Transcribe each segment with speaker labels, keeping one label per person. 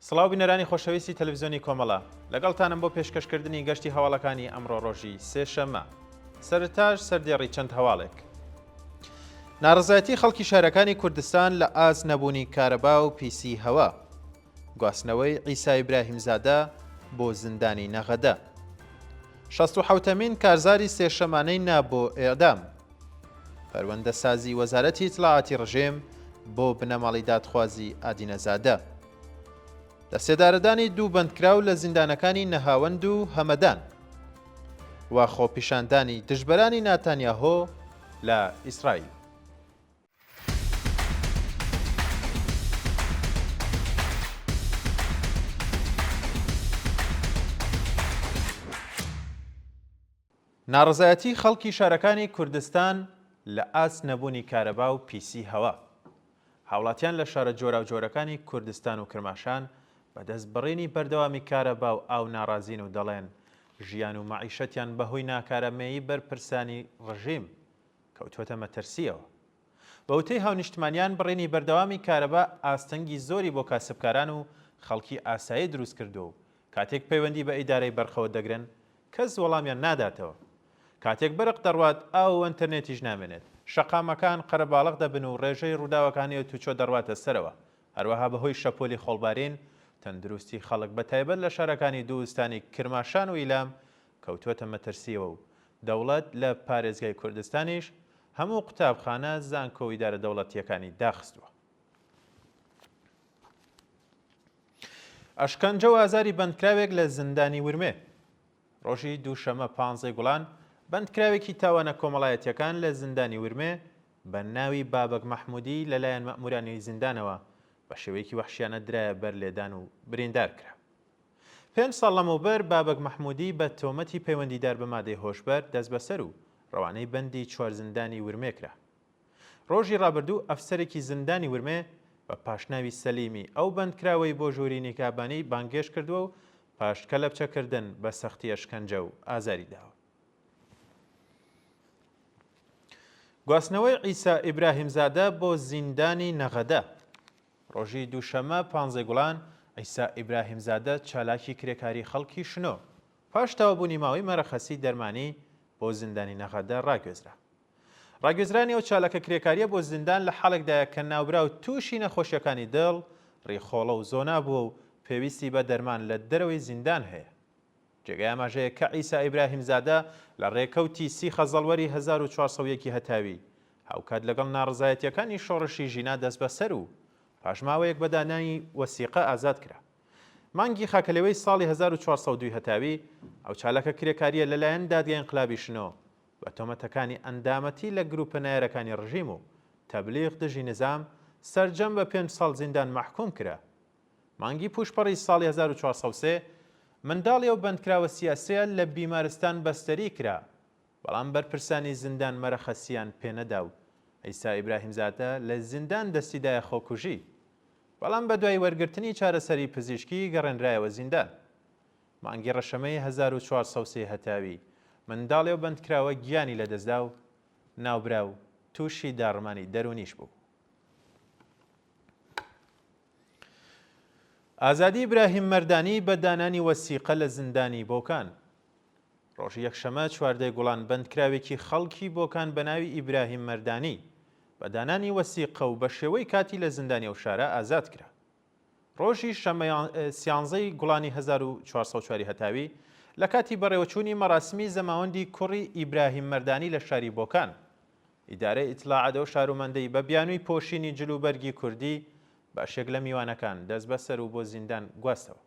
Speaker 1: سڵاو بینەرانی خۆشەویستی تەلەڤیزیۆنی کۆمەڵە لەگەڵتانم بۆ پێشکەشکردنی گەشتی هەواڵەکانی ئەمڕۆ ڕۆژی سێشەممە. سەرتاش سەردێڕی چەند هەواڵێک. ناڕزایەتی خەڵکی شارەکانی کوردستان لە ئاز نەبوونی کارەبا و پیسی هەوا. گواستنەوەی عیسا ئیبراهیمزادە بۆ زیندانی نەغەدە. 67مین کارزاری سێشەمانەی نابۆ ئێدام. پەروەندە سازی وەزارەتی ئیتلاعاتی ڕژێم بۆ بنەماڵی دادخوازی ئادینەزادە. دەسێدارەدانی دوو بەندکراو لە زیندانەکانی نەهاوەند و هەمەدان و خۆپیشاندانی دژبەرانی ناتانیاهۆ لە ئیسرائیل. ناڕزایەتی خەڵکی شارەکانی کوردستان لە ئاس نەبوونی کارەبا و پیسی هەوا. هاوڵاتیان لە شارە جۆرا و جۆرەکانی کوردستان و کرماشان بەدەست بڕینی بەردەوامی کارەبا و ئاو ناڕازین و دەڵێن ژیان و مەعیشەتیان بەهۆی ناکارەمەیی بەرپرسانی ڕژیم کەوتوەتە مەترسیەوە. بەوتەی هاونیشتمانیان بڕینی بەردەوامی کارەبا ئاستەنگی زۆری بۆ کاسبکاران و خەڵکی ئاسایی دروست کردو و کاتێک پەیوەندی بە ئیدارەی بەرخەوە دەگرن کەس وەڵامیان ناداتەوە. کاتێک بەرق دەڕوات ئاو و ئەنتەرنێتیش نامێنێت، شەقامەکان قەرەباڵغ دەبن و ڕێژەی ڕووداوەکانی و توچۆ دەڕواتە سەرەوە. هەروەها بەهۆی شەپۆلی خۆڵبارین تەندروستی خەڵک بەتایبەت لە شارەکانی دووستانی کرماشان و ئیلام کەوتوەتە مەترسیەوە و دەوڵەت لە پارێزگای کوردستانیش هەموو قوتابخانە زانکۆ و ئیدارە دەوڵەتیەکانی داخستووە. ئەشکەنجە و ئازاری بەندکراوێک لە زیندانی ورمێ. ڕۆژی دووشەمە 15 گوڵان بەندکراوێکی تاوانە کۆمەڵایەتیەکان لە زیندانی ورمێ بە ناوی بابەک مەحموودی لەلایەن مەئمورانی زیندانەوە بە شێوەیەکی وەحشیانە درایە بەر لێدان و بریندار کرا. 5 ساڵ لەمەوبەر بابەک مەحموودی بە تۆمەتی پەیوەندیدار بە مادەی هۆشبەر دەست بەسەر و ڕەوانەی بەندی 4 زیندانی ورمێ کرا. ڕۆژی ڕابردوو ئەفسەرێکی زیندانی ورمێ بە پاشناوی سەلیمی ئەو بەندکراوەی بۆ ژووری نیکابانی بانگێش کردووە و پاشکە لە بچەکردن بە سەختی ئەشکەنجە و ئازاری داوە. گواستنەوەی عیسا ئیبراهیمزادە بۆ زیندانی نەغەدە. ڕۆژی دووشەمە 15 گوڵان عیسا ئیبراهیمزادە چالاکی کرێکاری خەڵکی شنۆ پاش تەوابوونی ماوەی مەرەخەسی دەرمانی بۆ زیندانی نەغەدە ڕاگوێزرا. ڕاگوێزرانی ئەو چالەکە کرێکاریە بۆ زیندان لە حاڵێکدایە کە ناوبرا و تووشی نەخۆشیەکانی دڵ، ڕێخۆڵە و زۆنا بووە و پێویستی بە دەرمان لە دەرەوەی زیندان هەیە. جێگای ئاماژەیە کە عیسا ئیبراهیمزادە لە ڕێکەوتی سیخە زەڵوەری 1401 هەتاوی هاوکات لەگەڵ ناڕزایەتیەکانی شۆڕشی ژینا دەست بەسەر و پاشماوەیەک بە دانانی وەسیقە ئازاد کرا. مانگی خاکەلەوەی ساڵی 1402 هەتاوی ئەو چالەکە کرێکاریە لەلایەن دادگای ئینقلابی شنۆ بە تۆمەتەکانی ئەندامەتی لە گروپە نایەرەکانی ڕژیم و تەبلیغ دژی نظام سەرجەم بە 5 ساڵ زیندان مەحکوم کرا. مانگی پوشپەڕی ساڵی 1403 منداڵی ئەو بەندکراوە سیاسیە لە بیمارستان بەستەری کرا، بەڵام بەرپرسانی زیندان مەرەخەسیان پێنەدا و عیسا ئیبراهیمزادە لە زیندان دەستیدایە خۆکوژی، بەڵام بە دوای وەرگرتنی چارەسەری پزیشکی گەڕێنرایەوە زیندان. مانگی ڕەشەمەی 1403 هەتاوی منداڵی ئەو بەندکراوە گیانی لەدەستدا و ناوبرا و تووشی داڕمانی دەرونیش بوو. ئازادی ئیبراهیم مەردانی بە دانانی وەسیقە لە زیندانی بۆکان. ڕۆژی یەکشەمە 14 گوڵان بەندکراوێکی خەڵکی بۆکان بە ناوی ئیبراهیم مەردانی بە دانانی وەسیقە و بە شێوەی کاتی لە زیندانی ئەو شارە ئازاد کرا. ڕۆژی شەمە 13 گوڵانی 1404 هەتاوی لە کاتی بەڕێوەچوونی مەراسمی زەماوەندی کوڕی ئیبراهیم مەردانی لە شاری بۆکان، ئیدارەی ئیتلاعات ئەو شارومەندەی بە بیانووی پۆشینی جلوبەرگی کوردی باشێک لە میوانەکان دەست بەسەر و بۆ زیندان گواستەوە.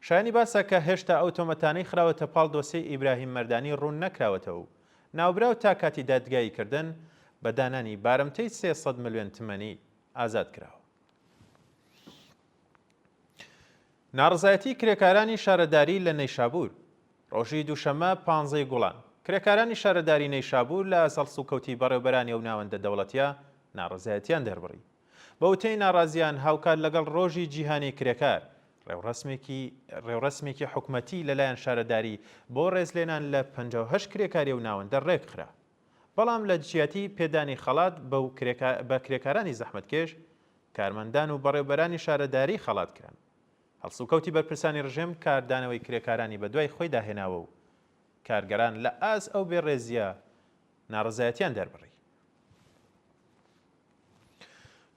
Speaker 1: شایانی باسە کە هێشتا ئەو تۆمەتانەی خراوەتە پاڵ دۆسیەی ئیبراهیم مەردانی ڕوون نەکراوەتەوە و ناوبرا و تا کاتی دادگایی کردن بە دانانی بارمتەی 300 ملیۆن تمەنی ئازاد کراوە. ناڕزایەتی کرێکارانی شارەداری لە نەیشابور. ڕۆژی دووشەمە 15 گوڵان کرێکارانی شارەداری نەیشابور لە سەڵسوکەوتی بەڕێوەبەرانی ئەو ناوەندە دەوڵەتیە ناڕزایەتیان دەربڕی. بەوتەی ناڕازیان هاوکات لەگەڵ ڕۆژی جیهانی کرێکار ڕێوڕسمێکی حکومەتی لەلایەن شارەداری بۆ ڕێزلێنان لە 58 کرێکاری و ناوەندە ڕێکخرا، بەڵام لە جیاتی پێدانی خەڵات بە کرێکارانی زەحمەتکێش کارمەندان و بەڕێوەبەرانی شارەداری خەڵات کران. هەڵسوکەوتی بەرپرسانی ڕژێم کاردانەوەی کرێکارانی بە دوای خۆی داهێناوە و کارگەران لە ئاز ئەو بێڕێزیە ناڕزایەتیان دەربڕی.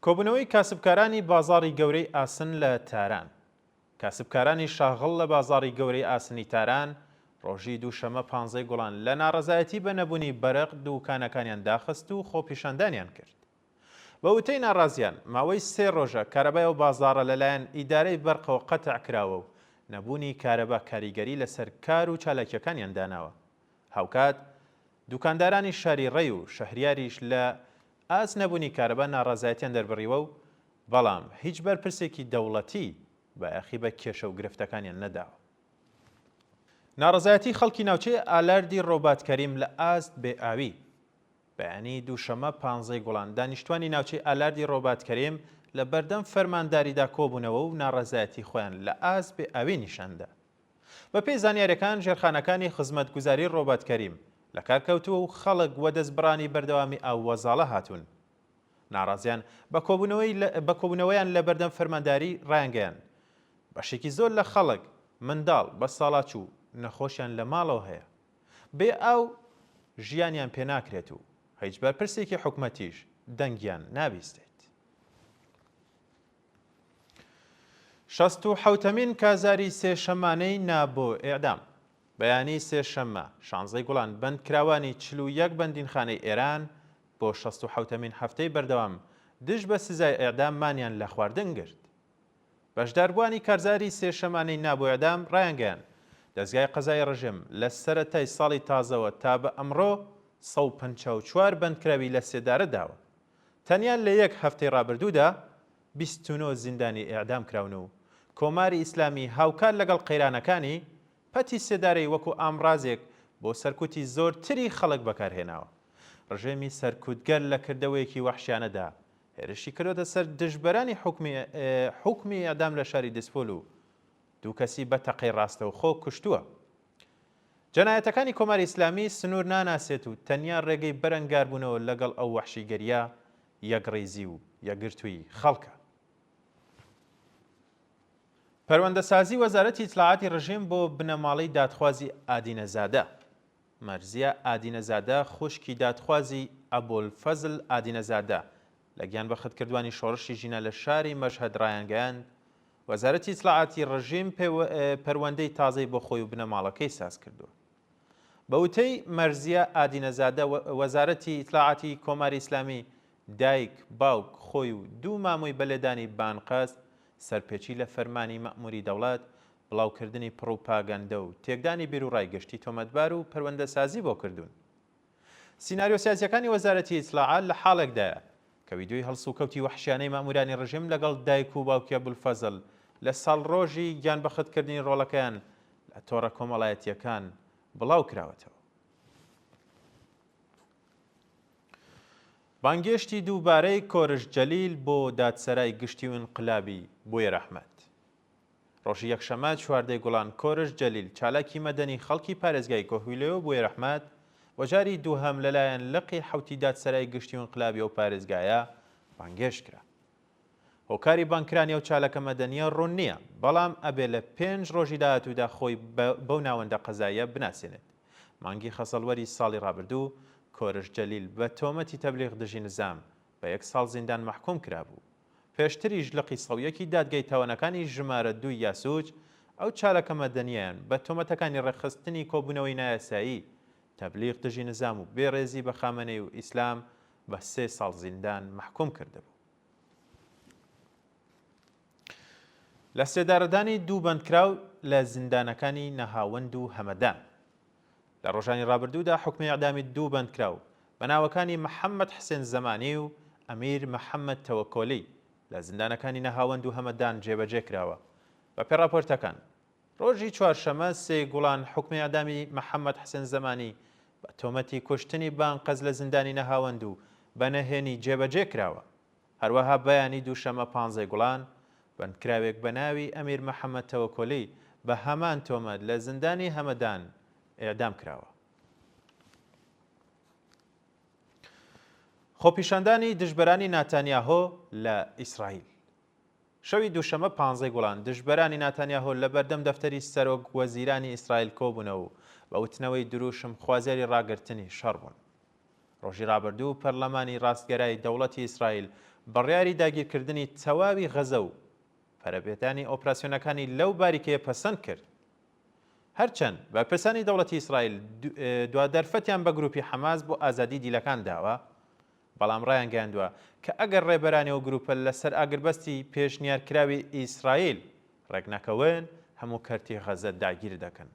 Speaker 1: کۆبوونەوەی کاسبکارانی بازاڕی گەورەی ئاسن لە تاران. کاسبکارانی شاغڵ لە بازاڕی گەورەی ئاسنی تاران ڕۆژی دووشەمە 15 گوڵان لە ناڕزایەتی بە نەبوونی بەرەق دوکانەکانیان داخست و خۆپیشاندانیان کرد. بە وتەی ناڕازیان ماوەی 3 ڕۆژە کارەبای و بازاڕە لەلایەن ئیدارەی بەرقەوە قەتع کراوە و نەبوونی کارەبا کاریگەری لەسەر کار و چالاکیەکانیان داناوە. هاوکات دوکاندارانی شاری ڕێی و شەهریاریش لە ئاز نەبوونی کارەبا ناڕازایەتیان دەربڕیوە و بەڵام هیچ بەرپرسێکی دەوڵەتی بەیاخی بە کێشە و گرفتەکانیان نەداوە. ناڕزایەتی خەڵکی ناوچەی ئالاردی ڕۆباتکەریم لە ئاست بێئاوی. بەیانی دووشەمە 15 گوڵان دانیشتوانی ناوچەی ئالاردی ڕۆباتکەریم لە بەردەم فەرمانداریدا کۆبوونەوە و ناڕزایەتی خۆیان لە ئاست بێئاوی نیشاندا. بە پێی زانیاریەکان ژێرخانەکانی خزمەتگوزاری ڕۆباتکەریم لە کارکەوتووە و خەڵک وە دەستبڕانی بەردەوامی ئاو وەزاڵە هاتوون. ناڕازیان بە کۆبوونەوەیان لە بەردەم فەرمانداری ڕایانگەیان. بەشێکی زۆر لە خەڵک منداڵ بە ساڵاچ و نەخۆشیان لە ماڵەوە هەیە. بێ ئاو ژیانیان پێ ناکرێت و هیچ بەرپرسێکی حکومەتیش دەنگیان نابیستێت. 67مین کازاری سێشەمانەی نابۆ ئێعدام. بەیانی سێشەممە 16 گوڵان بەندکراوانی 41 بەندینخانەی ئێران بۆ 67مین هەفتەی بەردەوام دژ بە سزای ئێعداممانیان لە خواردن گرت. بەشداربووانی کارزاری سێشەمانەی نابۆ ئێعدام ڕایانگەیان دەستگای قەزای ڕژێم لە سەرەتای ساڵی تازەوە تا بە ئەمڕۆ 154 بەندکراوی لە سێدارە داوە. تەنیا لە یەک هەفتەی ڕابردوودا 29 زیندانی ئێعدام کراون و کۆماری ئیسلامی هاوکار لەگەڵ قەیرانەکانی پەتی سێدارەی وەکو ئامڕازێک بۆ سەرکوتی زۆرتری خەڵک بەکارهێناوە. ڕژێمی سەرکوتگەر لە کردەوەیەکی وەحشیانەدا هێرشی کردوتە سەر دژبەرانی حکمی ئێعدام لە شاری دەسپۆل و دوو کەسی بە تەقەی ڕاستەوخۆ کوشتووە. جەنایەتەکانی کۆماری ئیسلامی سنوور ناناسێت و تەنیا ڕێگەی بەرەنگاربوونەوە لەگەڵ ئەو وەحشیگەریە یەکڕێزی و یەکگرتووی خەڵکە. پەروەندەسازی وەزارەتی ئیتلاعاتی ڕژیم بۆ بنەماڵەی دادخوازی ئادینەزادە. مەرزیە ئادینەزادە خوشکی دادخوازی ئەبوولفەزل ئادینەزادە لە گیان بەخەتکردوانی شۆڕشی ژینە لە شاری مەشهەد ڕایانگەیاند وەزارەتی ئیتلاعاتی ڕژیم پەروەندەی تازەی بۆ خۆی و بنەماڵەکەی ساز کردووە. بە وتەی مەرزیە ئادینەزادە وەزارەتی ئیتلاعاتی کۆماری ئیسلامی دایک، باوک، خۆی و دوو مامۆی بەلێدانی بانقەست سەرپێچی لە فەرمانی مەئموری دەوڵات بڵاوکردنی پڕۆپاگەندە و تێکدانی بیر و ڕایگەشتی تۆمەتبار و پەروەندەسازی بۆ کردوون. سیناریۆ سیاسیەکانی وەزارەتی ئیتلاعات لە حاڵێکدایە کە ویدۆی هەڵسوکەوتی وەحشیانەی مەئمورانی ڕژیم لەگەڵ دایک و باوکی ئەبوولفەزل لە ساڵڕۆژی گیانبەختکردنی ڕۆڵەکەیان لە تۆڕە کۆمەڵایەتیەکان بڵاو کراوەتەوە. بانگێشتی دووبارەی کۆرش جەلیل بۆ دادسەرای گشتی و ئینقلابی بۆیە ڕەحمەت. ڕۆژی یەکشەمە 14 گوڵان کۆرش جەلیل چالاکی مەدەنی خەڵکی پارێزگای کۆهویلەوە بۆیە ڕەحمەت وەجاری دووهەم لەلایەن لقی حوتی دادسەرای گشتی و ئینقلابی و پارێزگایە بانگێشت کرا. هۆکاری بانکرانی و چالەکە مەدەنیە ڕوون نییە، بەڵام ئەبێ لە 5 ڕۆژی داهاتوودا خۆی بەو ناوەندە قەزاییە بناسێنێت. مانگی خەسەڵوەری ساڵی ڕابردوو کۆرش جەلیل بە تۆمەتی تەبلیغ دژی نزام بە 1 ساڵ زیندان مەحکوم کرابوو. پێشتریش لە قیسەویەکی دادگای تاوانەکانی ژمارە 2 یاسوج ئەو چالەکە مەدەنیان بە تۆمەتەکانی ڕێخستنی کۆبوونەوەی نایاسایی، تەبلیغ دژی نزام و بێڕێزی بە خامنەی و ئیسلام بە 3 ساڵ زیندان مەحکوم کردبوو. لە سێدارەدانی دوو بەندکراو لە زیندانەکانی نەهاوەند و هەمەدان. لە ڕۆژانی ڕابردوودا حکمی ئەعدامی دوو بەندکراو بە ناوەکانی محەممەد حسێن زەمانی و ئەمیر محەممەد تەوەکۆلی لە زیندانەکانی نەهاوەند و هەمەدان جێبەجێ کراوە. بە پێڕاپۆرتەکان ڕۆژی چوارشەمە 3 گوڵان حکمی ئەعدامی محەممەد حسێن زەمانی بە تۆمەتی کوشتنی بانقەز لە زیندانی نەهاوەند و بەنەهێنی جێبەجێ کراوە. هەروەها بەیانی دووشەمە 15 گوڵان بەندکراوێک بە ناوی ئەمیر محەممەد تەوەکۆلی بە هەمان تۆمەت لە زیندانی هەمەدان ئێعدام کراوە. خۆپیشاندانی دژبەرانی ناتانیاهۆ لە ئیسرائیل. شەوی دووشەمە 15 گوڵان دژبەرانی ناتانیاهۆ لە بەردەم دەفتەری سەرۆک وەزیرانی ئیسرائیل کۆبوونەوە و بە وتنەوەی دروشم خوازیاری ڕاگررتنی شەڕ بوون. ڕۆژی ڕابردوو پەرلەمانی ڕاستگەرای دەوڵەتی ئیسرائیل بڕیاری داگیرکردنی تەواوی غەزە و پەرەپێدانی ئۆپراسیۆنەکانی لەو باریکەیە پەسەند کرد. هەرچەند بەرپرسانی دەوڵەتی ئیسرائیل دوادەرفەتیان بە گروپی حەماس بۆ ئازادی دیلەکان داوە، بەڵام ڕایان گەیاندووە کە ئەگەر ڕێبەرانەوە گروپە لەسەر ئاگربەستی پێشنیارکراوی ئیسرائیل ڕێکنەکەون هەموو کەرتی غەزە داگیر دەکەن.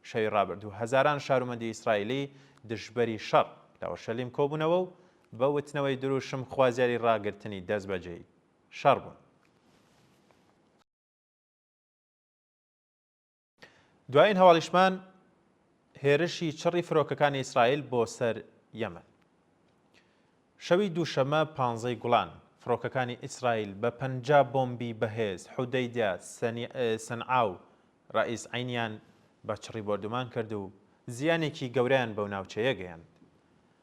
Speaker 1: شەوی ڕابردوو هەزاران شارومەندی ئیسرائیلی دژبەری شەڕ لە ئۆرشەلیم کۆبوونەوە و بە وتنەوەی دروشم خوازیاری ڕاگررتنی دەستبەجێی شەڕ بوون. دوایین هەواڵیشمان هێرشی چڕی فرۆکەکانی ئیسرائیل بۆ سەر یەمەن. شەوی دووشەمە 15 گوڵان فرۆکەکانی ئیسرائیل بە 50 بۆمبی بەهێز حودەیدا سەنعا و ڕائیس عینیان بە چڕی بۆردومان کرد و زیانێکی گەورەیان بەو ناوچەیە گەیاند.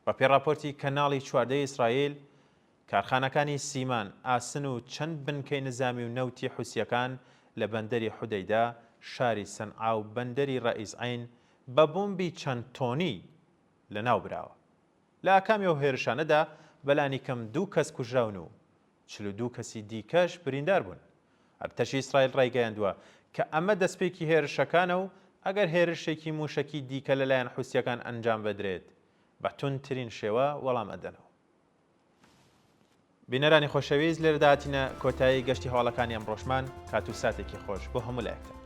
Speaker 1: بە پێڕاپۆرتی کەناڵی چواردەی ئیسرائیل، کارخانەکانی سیمان، ئاسن و چەند بنکەی نظامی و نەوتی حوسیەکان لە بەندەری حودەیدا، شاری سەنعا و بەندەری ڕائیس عین بە بۆمبی چەند تۆنی لەناو براوە. لە ئاکامی ئەو هێرشانەدا بەلانی کەم 2 کەس کوژراون و 42 کەسی دیکەش بریندار بوون. ئەرتەشی ئیسرائیل ڕایگەیاندووە کە ئەمە دەستپێکی هێرشەکانە و ئەگەر هێرشێکی موشکی دیکە لەلایەن حوسیەکان ئەنجام بدرێت بە توندترین شێوە وەڵام ئەدەنەوە. بینەرانی خۆشەویست، لێرەدا هاتینە کۆتایی گەشتی هەواڵەکانی ئەم ڕۆژمان. کات و ساتێکی خۆش بۆ هەموو لایەکتان.